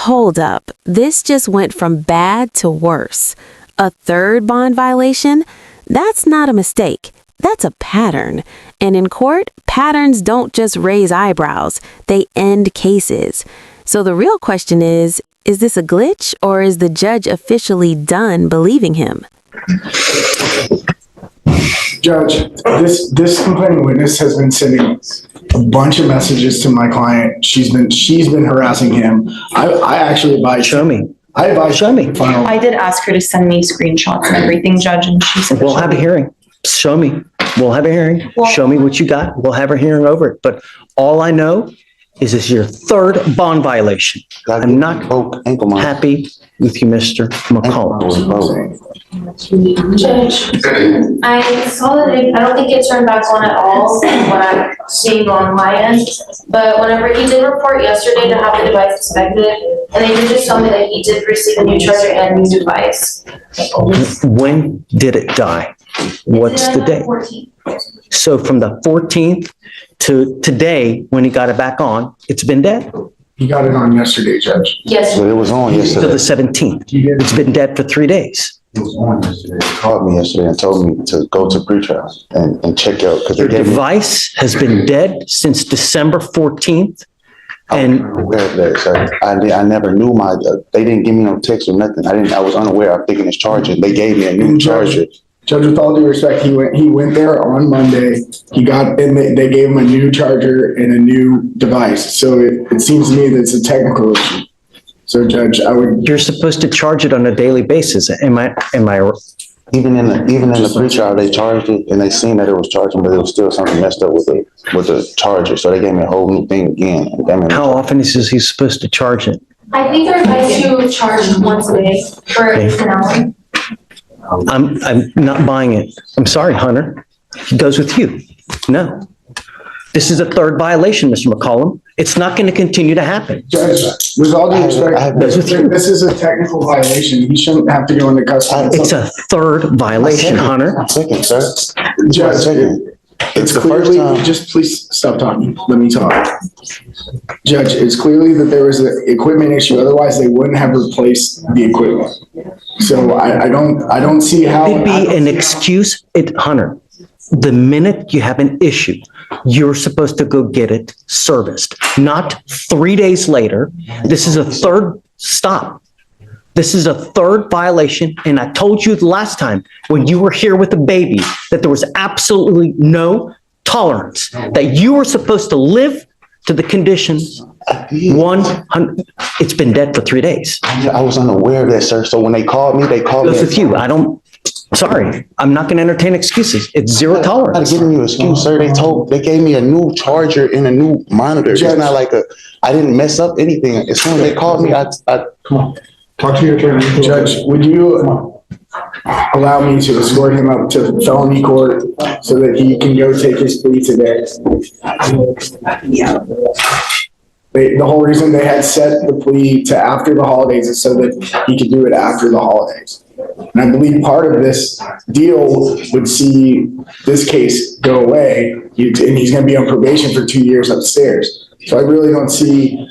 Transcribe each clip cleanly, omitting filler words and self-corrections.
Hold up. This just went from bad to worse. A third bond violation? That's not a mistake. That's a pattern. And in court, patterns don't just raise eyebrows, they end cases. So the real question is this a glitch, or is the judge officially done believing him? Judge, this complaining witness has been sending a bunch of messages to my client. She's been harassing him. I actually advise. Show me. I advise. Show me. Final. I did ask her to send me screenshots and everything, Judge, and she said We'll have a hearing. Show me. We'll have a hearing. Well, Show me what you got. We'll have a hearing over it. But all I know is this is your third bond violation. I'm not happy with you, Mr. McCollum. Judge, I saw that I don't think it turned back on at all when I'm seeing on my end. But whenever he did report yesterday to have the device inspected, and they did just tell me that he did receive a new charger and a new device. When did it die? What's the date? 14th. So from the 14th to today, when he got it back on, it's been dead? He got it on yesterday, Judge. Yes. So it was on To yesterday. the 17th. It's been dead for 3 days. It was on yesterday. He called me yesterday and told me to go to pretrial and check out because they Your gave me. device has been dead since December 14th. And Aware of that, sir. I never knew they didn't give me no text or nothing. I was unaware. I'm thinking it's charging. They gave me a new charger. Judge, with all due respect, he went there on Monday. They gave him a new charger and a new device. So it seems to me that it's a technical issue. So, Judge, you're supposed to charge it on a daily basis. Am I? Even in the pre-trial, they charged it and they seen that it was charging, but it was still something messed up with the charger. So they gave me a whole new thing again. How often is he supposed to charge it? I think they're advised to charge once a day for at least an hour. I'm not buying it. I'm sorry, Hunter. He goes with you. No. This is a third violation, Mr. McCollum. It's not going to continue to happen. Judge, with all due respect, this is a technical violation. He shouldn't have to go into custody. It's a third violation, Hunter. Second, sir. Judge, it's clearly, time. just please stop talking. Let me talk. Judge, it's clearly that there was an equipment issue. Otherwise, they wouldn't have replaced the equipment. So I don't see how. It'd be an excuse, Hunter. The minute you have an issue, you're supposed to go get it serviced, not 3 days later. This is a third stop. This is a third violation. And I told you the last time when you were here with the baby that there was absolutely no tolerance, that you were supposed to live to the conditions. 100. It's been dead for 3 days. I was unaware of that, sir. So when they called me. Goes with you. Sorry, I'm not going to entertain excuses. It's zero tolerance. I'm not giving you an excuse, sir. They gave me a new charger and a new monitor. It's not like I didn't mess up anything. As soon as they called me, I Come on, talk to your attorney. Judge, would you allow me to escort him up to felony court so that he can go take his plea today? The whole reason they had set the plea to after the holidays is so that he could do it after the holidays. And I believe part of this deal would see this case go away, and he's going to be on probation for 2 years upstairs. So I really don't see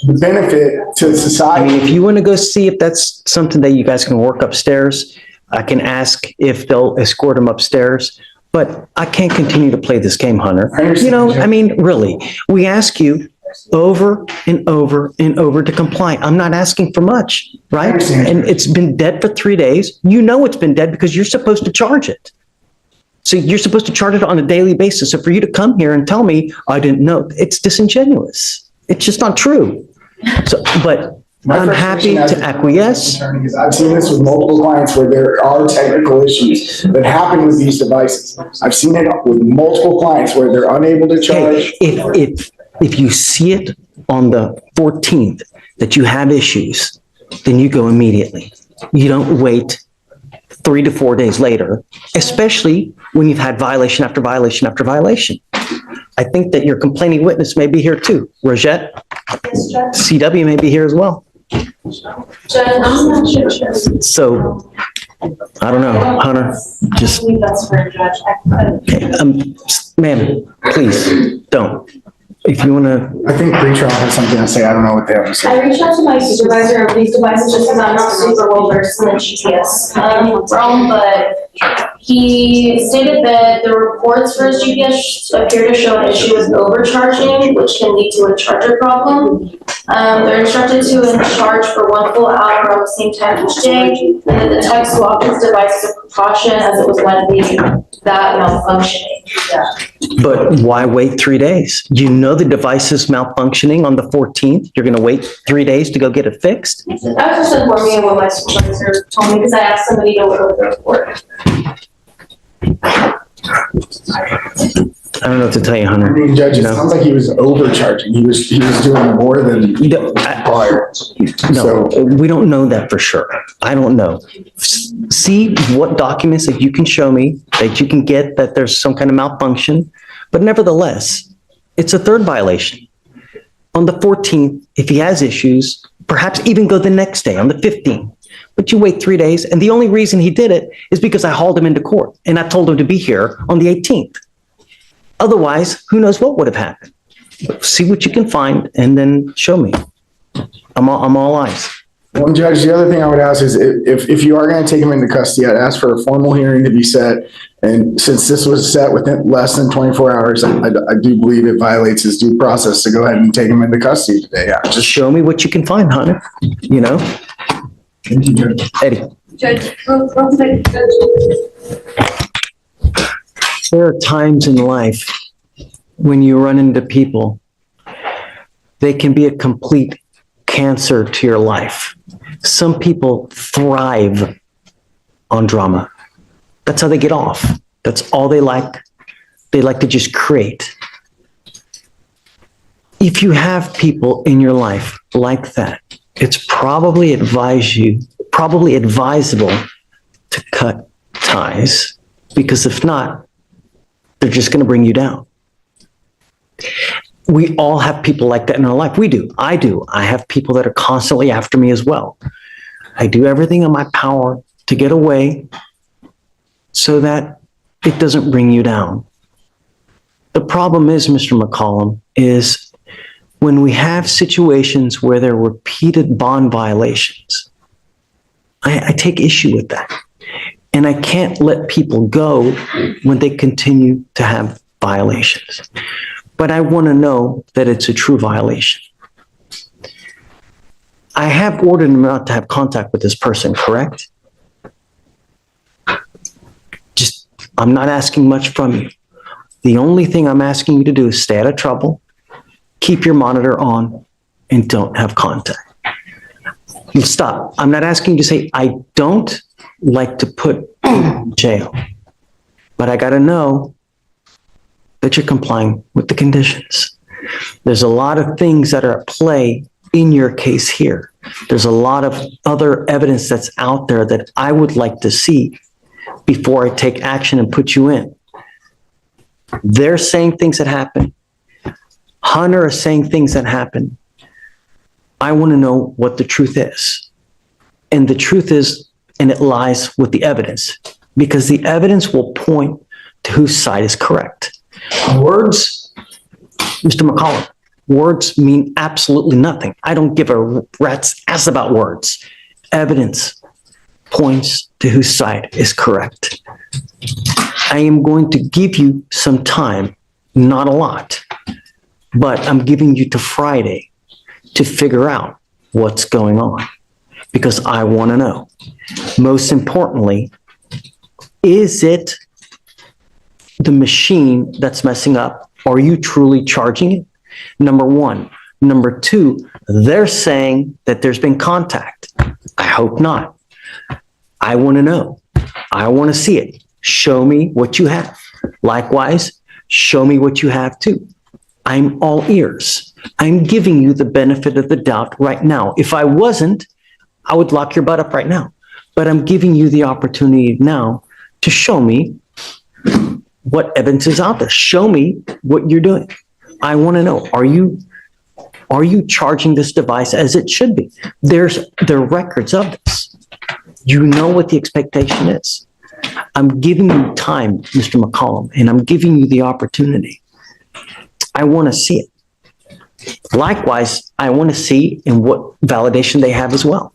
the benefit to society. If you want to go see if that's something that you guys can work upstairs, I can ask if they'll escort him upstairs. But I can't continue to play this game, Hunter. Really, we ask you over and over and over to comply. I'm not asking for much, right? And it's been dead for 3 days. You know it's been dead because you're supposed to charge it. So you're supposed to charge it on a daily basis. So for you to come here and tell me I didn't know, it's disingenuous. It's just not true. So, but I'm happy to acquiesce. I've seen this with multiple clients where there are technical issues that happen with these devices. I've seen it with multiple clients where they're unable to charge. If you see it on the 14th that you have issues, then you go immediately. You don't wait 3 to 4 days later, especially when you've had violation after violation after violation. I think that your complaining witness may be here too. Rogette, CW may be here as well. Judge, I'm not sure. So, I don't know, Hunter, just, I believe that's for a judge. ma'am, please, don't. If you want to, I think pretrial has something to say. I don't know what they have to say. I reached out to my supervisor of these devices just because I'm not super well versed in the GPS realm, but he stated that the reports for his GPS appear to show an issue with overcharging, which can lead to a charger problem. They're instructed to charge for 1 full hour on the same time each day, and then the tech swapped his device as a precaution as it was likely that malfunctioning. but why wait 3 days? You know the device is malfunctioning on the 14th. You're going to wait 3 days to go get it fixed? I was just informing of what my supervisor told me because I asked somebody to look over the report. I don't know what to tell you, I Hunter. mean, Judge, it You know? sounds like he was overcharging. He was doing more than No, required. No, So, we don't know that for sure. I don't know. See what documents that you can show me, that you can get that there's some kind of malfunction. But nevertheless, it's a third violation. On the 14th, if he has issues, perhaps even go the next day on the 15th. But you wait 3 days, and the only reason he did it is because I hauled him into court and I told him to be here on the 18th. Otherwise, who knows what would have happened. But see what you can find and then show me. I'm all eyes. well, Judge, the other thing I would ask is if you are going to take him into custody, I'd ask for a formal hearing to be set. And since this was set within less than 24 hours, I do believe it violates his due process to go ahead and take him into custody today. Yeah, Just show me what you can find, Hunter. You know, thank you, Judge. Eddie. Judge, real quick, There are times in life when you run into people, they can be a complete cancer to your life. Some people thrive on drama. That's how they get off. That's all they like. They like to just create. If you have people in your life like that, it's probably advisable to cut ties, because if not, they're just going to bring you down. We all have people like that in our life. We do. I do. I have people that are constantly after me as well. I do everything in my power to get away so that it doesn't bring you down. The problem is, Mr. McCollum, is when we have situations where there are repeated bond violations, I take issue with that. And I can't let people go when they continue to have violations. But I want to know that it's a true violation. I have ordered him not to have contact with this person, correct? I'm not asking much from you. The only thing I'm asking you to do is stay out of trouble, keep your monitor on, and don't have contact. You stop. I'm not asking you to say, I don't like to put in jail, but I got to know that you're complying with the conditions. There's a lot of things that are at play in your case here. There's a lot of other evidence that's out there that I would like to see before I take action and put you in. They're saying things that happen. Hunter is saying things that happen. I want to know what the truth is. And the truth is, and it lies with the evidence, because the evidence will point to whose side is correct. Words, Mr. McCollum, words mean absolutely nothing. I don't give a rat's ass about words. Evidence points to whose side is correct. I am going to give you some time, not a lot, but I'm giving you to Friday to figure out what's going on, because I want to know. Most importantly, is it the machine that's messing up? Are you truly charging it? Number one. Number two, they're saying that there's been contact. I hope not. I want to know. I want to see it. Show me what you have. Likewise, show me what you have too. I'm all ears. I'm giving you the benefit of the doubt right now. If I wasn't, I would lock your butt up right now. But I'm giving you the opportunity now to show me what evidence is out there. Show me what you're doing. I want to know, are you charging this device as it should be? There are records of this. You know what the expectation is. I'm giving you time, Mr. McCollum, and I'm giving you the opportunity. I want to see it. Likewise, I want to see in what validation they have as well.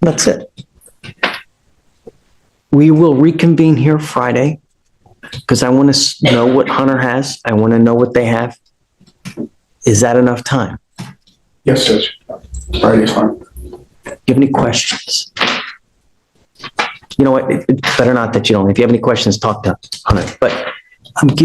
That's it. We will reconvene here Friday because I want to know what Hunter has. I want to know what they have. Is that enough time? Yes, Judge. Friday's fine. Do you have any questions? You know what? It's better not that you don't. If you have any questions, talk to Hunter. But I'm giving